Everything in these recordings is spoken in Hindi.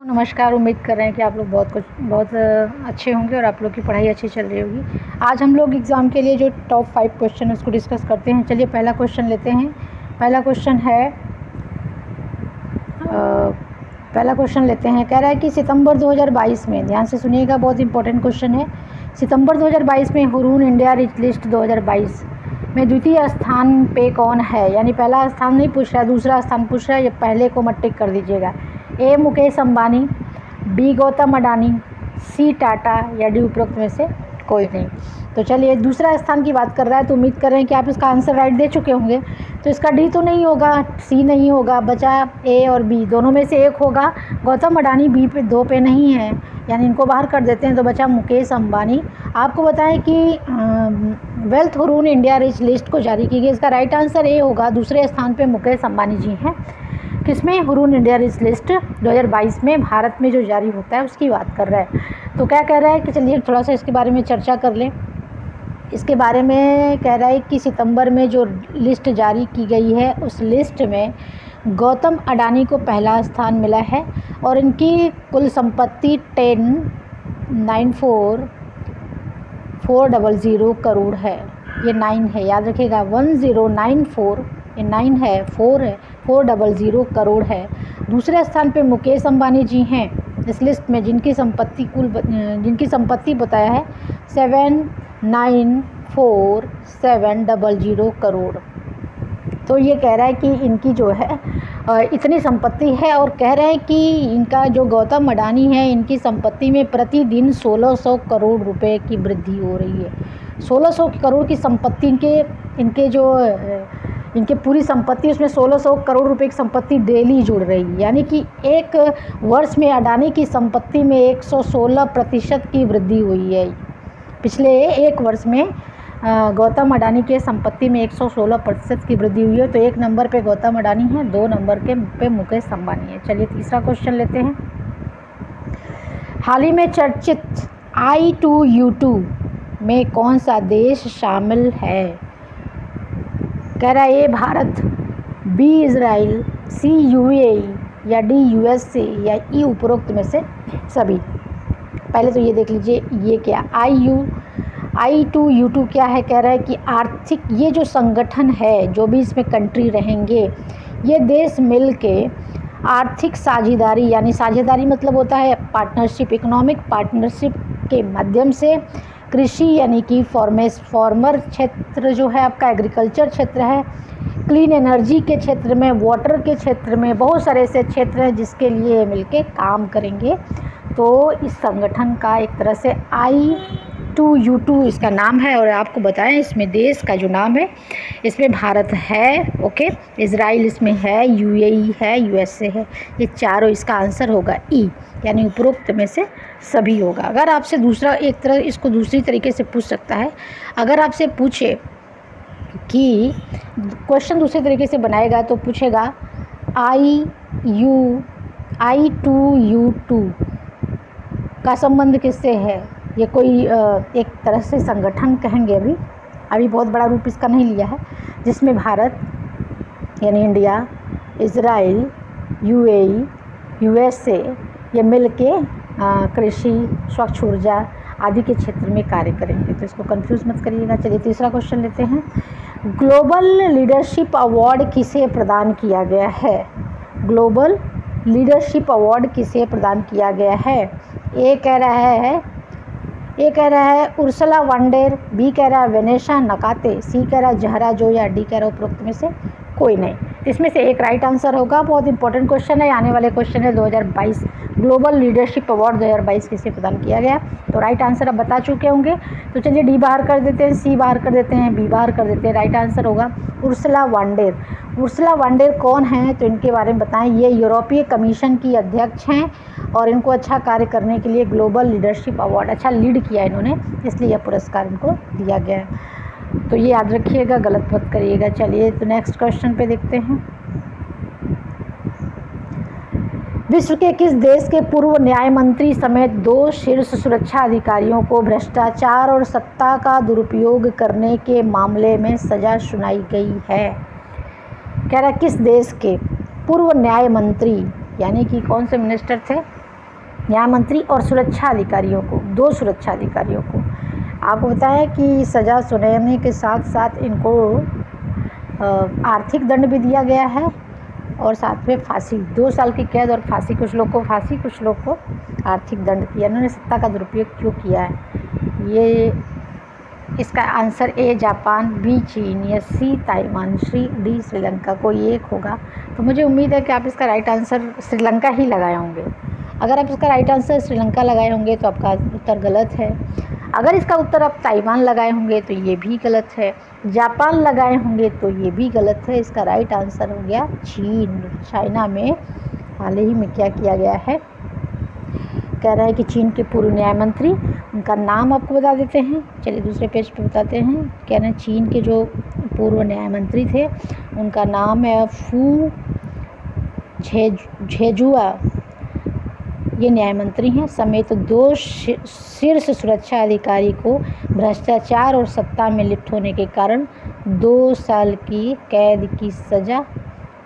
नमस्कार। उम्मीद कर रहे हैं कि आप लोग बहुत अच्छे होंगे और आप लोग की पढ़ाई अच्छी चल रही होगी। आज हम लोग एग्ज़ाम के लिए जो टॉप 5 क्वेश्चन है उसको डिस्कस करते हैं। चलिए पहला क्वेश्चन लेते हैं। पहला क्वेश्चन लेते हैं। कह रहा है कि सितंबर 2022 में, ध्यान से सुनिएगा, बहुत इंपॉर्टेंट क्वेश्चन है। सितंबर 2022 में हुरून इंडिया रिच लिस्ट 2022 में द्वितीय स्थान पे कौन है। यानी पहला स्थान नहीं पूछ रहा है, दूसरा स्थान पूछ रहा है। ये पहले को मत टिक कर दीजिएगा। ए मुकेश अंबानी, बी गौतम अडानी, सी टाटा या डी उपरोक्त में से कोई नहीं। तो चलिए दूसरा स्थान की बात कर रहा है, तो उम्मीद कर रहे हैं कि आप इसका आंसर राइट दे चुके होंगे। तो इसका डी तो नहीं होगा, सी नहीं होगा, बचा ए और बी, दोनों में से एक होगा। गौतम अडानी बी पे 2 पे नहीं है, यानी इनको बाहर कर देते हैं, तो बचा मुकेश अंबानी। आपको बताएं कि wealth Hurun India rich list को जारी की गई, इसका राइट आंसर ए होगा। दूसरे स्थान पे मुकेश अंबानी जी हैं। किसमें? हुरून इंडिया रिच लिस्ट 2022 में भारत में जो जारी होता है उसकी बात कर रहा है। तो क्या कह रहा है कि चलिए थोड़ा सा इसके बारे में चर्चा कर लें। इसके बारे में कह रहा है कि सितंबर में जो लिस्ट जारी की गई है उस लिस्ट में गौतम अडानी को पहला स्थान मिला है और इनकी कुल संपत्ति 10,94,400 करोड़ है। ये 9 है, याद रखिएगा। 1094, ये 9 है, 4 है, 400 करोड़ है। दूसरे स्थान पे मुकेश अंबानी जी हैं इस लिस्ट में, जिनकी संपत्ति बताया है 794,700 करोड़। तो ये कह रहा है कि इनकी जो है इतनी संपत्ति है और कह रहे हैं कि इनका जो गौतम अडानी है, इनकी संपत्ति में प्रतिदिन 1600 करोड़ रुपए की वृद्धि हो रही है। 1600 करोड़ की संपत्ति इनके पूरी संपत्ति, उसमें 1600 करोड़ रुपए की संपत्ति डेली जुड़ रही है। यानी कि एक वर्ष में अडानी की संपत्ति में 116% की वृद्धि हुई है। पिछले एक वर्ष में गौतम अडानी के संपत्ति में 116% की वृद्धि हुई है। तो 1 नंबर पे गौतम अडानी है, 2 नंबर पे मुकेश अंबानी है। चलिए तीसरा क्वेश्चन लेते हैं। हाल ही में चर्चित I2U2 में कौन सा देश शामिल है? कह रहा है ए भारत, बी इजराइल, सी UAE या डी USA या ई उपरोक्त में से सभी। पहले तो ये देख लीजिए, ये क्या I2U2 क्या है। कह रहा है कि आर्थिक, ये जो संगठन है, जो भी इसमें कंट्री रहेंगे, ये देश मिल के आर्थिक साझेदारी, यानी साझेदारी मतलब होता है पार्टनरशिप, इकोनॉमिक पार्टनरशिप के माध्यम से कृषि, यानी कि फार्मर क्षेत्र जो है आपका, एग्रीकल्चर क्षेत्र है, क्लीन एनर्जी के क्षेत्र में, वाटर के क्षेत्र में, बहुत सारे ऐसे क्षेत्र हैं जिसके लिए मिलके काम करेंगे। तो इस संगठन का एक तरह से I2U2 इसका नाम है। और आपको बताएं इसमें देश का जो नाम है, इसमें भारत है, ओके, इजराइल इसमें है, UAE है, USA है। ये चारों, इसका आंसर होगा ई, यानी उपरोक्त में से सभी होगा। अगर आपसे इसको दूसरी तरीके से पूछ सकता है। अगर आपसे पूछे कि क्वेश्चन दूसरे तरीके से बनाएगा तो पूछेगा I2U2 का संबंध किससे है। ये कोई एक तरह से संगठन कहेंगे, अभी बहुत बड़ा रूप इसका नहीं लिया है, जिसमें भारत यानी इंडिया, इजराइल, UAE, USA ये मिल के कृषि, स्वच्छ ऊर्जा आदि के क्षेत्र में कार्य करेंगे। तो इसको कंफ्यूज मत करिएगा। चलिए तीसरा क्वेश्चन लेते हैं। ग्लोबल लीडरशिप अवार्ड किसे प्रदान किया गया है? ग्लोबल लीडरशिप अवार्ड किसे प्रदान किया गया है? ए कह रहा है उर्सुला वंडेर, बी कह रहा है वेनेसा नकाते, सी कह रहा है जहरा जो, या डी कह रहा है उपरोक्त में से कोई नहीं। इसमें से एक राइट आंसर होगा। बहुत इंपॉर्टेंट क्वेश्चन है, आने वाले क्वेश्चन है 2022 ग्लोबल लीडरशिप अवार्ड 2022 किसे प्रदान किया गया। तो राइट आंसर अब बता चुके होंगे। तो चलिए डी बाहर कर देते हैं, सी बाहर कर देते हैं, बी बाहर कर देते हैं। राइट आंसर होगा उर्सुला वंडेर। उर्सुला वंडेर कौन है, तो इनके बारे में बताएं। ये यूरोपीय कमीशन की अध्यक्ष हैं और इनको अच्छा कार्य करने के लिए ग्लोबल लीडरशिप अवार्ड, अच्छा लीड किया इन्होंने, इसलिए यह पुरस्कार इनको दिया गया है। तो ये याद रखिएगा, गलत मत करिएगा। चलिए तो नेक्स्ट क्वेश्चन पे देखते हैं। विश्व के किस देश के पूर्व न्याय मंत्री समेत 2 शीर्ष सुरक्षा अधिकारियों को भ्रष्टाचार और सत्ता का दुरुपयोग करने के मामले में सजा सुनाई गई है? कह रहा है किस देश के पूर्व न्याय मंत्री, यानी कि कौन से मिनिस्टर थे? न्याय मंत्री और सुरक्षा अधिकारियों को, 2 सुरक्षा अधिकारियों को। आपको बताएं कि सज़ा सुनाने के साथ साथ इनको आर्थिक दंड भी दिया गया है और साथ में फांसी, 2 साल की कैद और फांसी। कुछ लोग को फांसी, कुछ लोग को आर्थिक दंड किया। इन्होंने सत्ता का दुरुपयोग क्यों किया है? ये इसका आंसर ए जापान, बी चीन, या सी ताइवान, डी श्रीलंका, कोई एक होगा। तो मुझे उम्मीद है कि आप इसका राइट आंसर श्रीलंका ही लगाए होंगे। अगर आप इसका राइट आंसर श्रीलंका लगाए होंगे तो आपका उत्तर गलत है। अगर इसका उत्तर आप ताइवान लगाए होंगे तो ये भी गलत है। जापान लगाए होंगे तो ये भी गलत है। इसका राइट आंसर हो गया चीन। चाइना में हाल ही में क्या किया गया है, कह रहा है कि चीन के पूर्व न्याय मंत्री, उनका नाम आपको बता देते हैं। चलिए दूसरे पेज पे बताते हैं। कह रहे हैं चीन के जो पूर्व न्याय मंत्री थे उनका नाम है फू झेजुआ। ये न्याय मंत्री हैं, समेत 2 शीर्ष सुरक्षा अधिकारी को भ्रष्टाचार और सत्ता में लिप्त होने के कारण 2 साल की कैद की सज़ा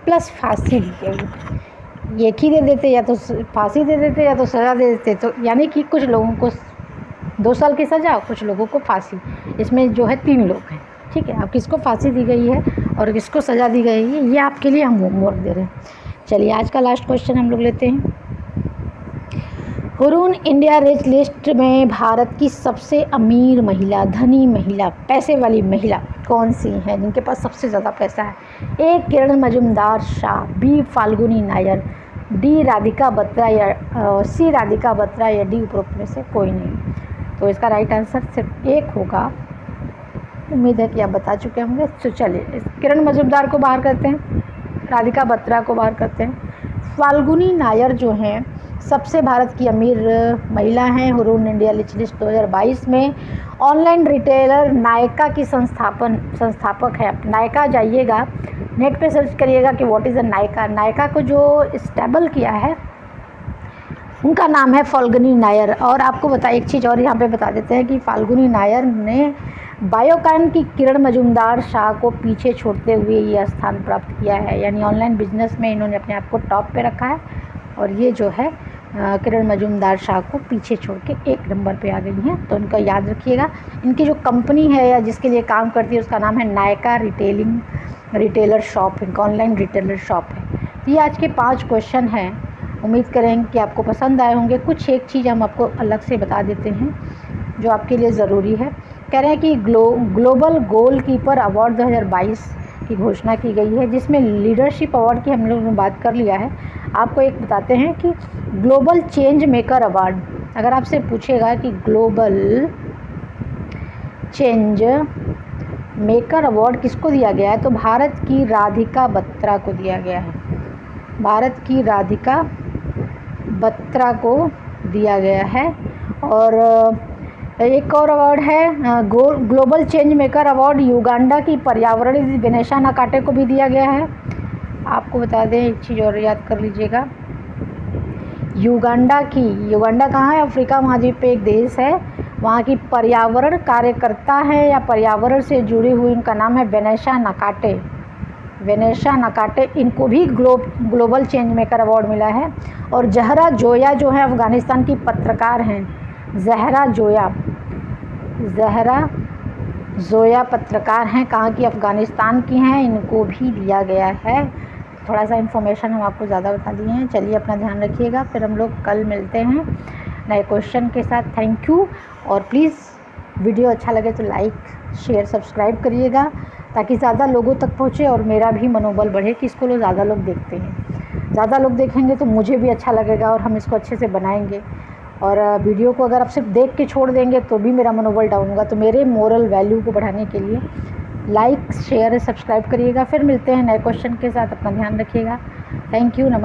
प्लस फांसी दी गई। एक ही दे देते, या तो फांसी दे देते या तो सज़ा दे देते। तो यानी कि कुछ लोगों को 2 साल की सज़ा, कुछ लोगों को फांसी। इसमें जो है 3 लोग हैं, ठीक है। अब किसको फांसी दी गई है और किसको सज़ा दी गई है, ये आपके लिए हम होमवर्क दे रहे हैं। चलिए आज का लास्ट क्वेश्चन हम लोग लेते हैं। हुरून इंडिया रिच लिस्ट में भारत की सबसे अमीर महिला, धनी महिला, पैसे वाली महिला कौन सी हैं, जिनके पास सबसे ज़्यादा पैसा है? ए किरण मजुमदार शाह, बी फाल्गुनी नायर, डी राधिका बत्रा, या सी राधिका बत्रा, या डी उपरोक्त में से कोई नहीं। तो इसका राइट आंसर सिर्फ एक होगा। उम्मीद है कि आप बता चुके होंगे। तो चलिए किरण मजुमदार को बाहर करते हैं, राधिका बत्रा को बाहर करते हैं। फाल्गुनी नायर जो हैं सबसे भारत की अमीर महिला हैं। हुरून इंडिया रिच लिस्ट 2022 में ऑनलाइन रिटेलर नायका की संस्थापक है। नायका जाइएगा, नेट पे सर्च करिएगा कि what is a Nykaa. Nykaa को जो स्टेबल किया है उनका नाम है फाल्गुनी नायर। और आपको एक चीज़ और यहाँ पे बता देते हैं कि फाल्गुनी नायर ने बायोकॉन की किरण मजुमदार शाह को पीछे छोड़ते हुए ये स्थान प्राप्त किया है। यानी ऑनलाइन बिजनेस में इन्होंने अपने आप को टॉप पे रखा है और ये जो है किरण मजुमदार शाह को पीछे छोड़ के 1 नंबर पे आ गई हैं। तो इनका याद रखिएगा। इनकी जो कंपनी है या जिसके लिए काम करती है उसका नाम है नायका रिटेलर शॉप। इनका ऑनलाइन रिटेलर शॉप है। तो ये आज के 5 क्वेश्चन हैं। उम्मीद करेंगे कि आपको पसंद आए होंगे। कुछ एक चीज़ हम आपको अलग से बता देते हैं जो आपके लिए ज़रूरी है। कह रहे हैं कि ग्लोबल गोलकीपर अवार्ड 2022 की घोषणा की गई है, जिसमें लीडरशिप अवार्ड की हम लोगों ने बात कर लिया है। आपको एक बताते हैं कि ग्लोबल चेंज मेकर अवार्ड, अगर आपसे पूछेगा कि ग्लोबल चेंज मेकर अवार्ड किसको दिया गया है, तो भारत की राधिका बत्रा को दिया गया है। भारत की राधिका बत्रा को दिया गया है। और एक और अवार्ड है global change maker award Uganda की पर्यावरण वेनेसा नकाटे को भी दिया गया है। आपको बता दें एक चीज़ और याद कर लीजिएगा, युगांडा कहाँ है? अफ्रीका महाद्वीप पे एक देश है। वहाँ की पर्यावरण कार्यकर्ता है या पर्यावरण से जुड़ी हुई, उनका नाम है वेनेसा नकाटे। इनको भी ग्लोबल चेंज मेकर अवार्ड मिला है। और जहरा जोया जो है अफ़गानिस्तान की पत्रकार हैं। जहरा जोया पत्रकार हैं, कहाँ की? अफ़गानिस्तान की हैं। इनको भी दिया गया है। थोड़ा सा इन्फॉर्मेशन हम आपको ज़्यादा बता दिए हैं। चलिए अपना ध्यान रखिएगा, फिर हम लोग कल मिलते हैं नए क्वेश्चन के साथ। Thank you. और प्लीज़ वीडियो अच्छा लगे तो लाइक शेयर सब्सक्राइब करिएगा ताकि ज़्यादा लोगों तक पहुँचे और मेरा भी मनोबल बढ़े कि इसको ज़्यादा लोग देखते हैं। ज़्यादा लोग देखेंगे तो मुझे भी अच्छा लगेगा और हम इसको अच्छे से बनाएंगे। और वीडियो को अगर आप सिर्फ देख के छोड़ देंगे तो भी मेरा मनोबल डाउन होगा। तो मेरे मोरल वैल्यू को बढ़ाने के लिए लाइक शेयर सब्सक्राइब करिएगा। फिर मिलते हैं नए क्वेश्चन के साथ। अपना ध्यान रखिएगा। Thank you. नमस्कार।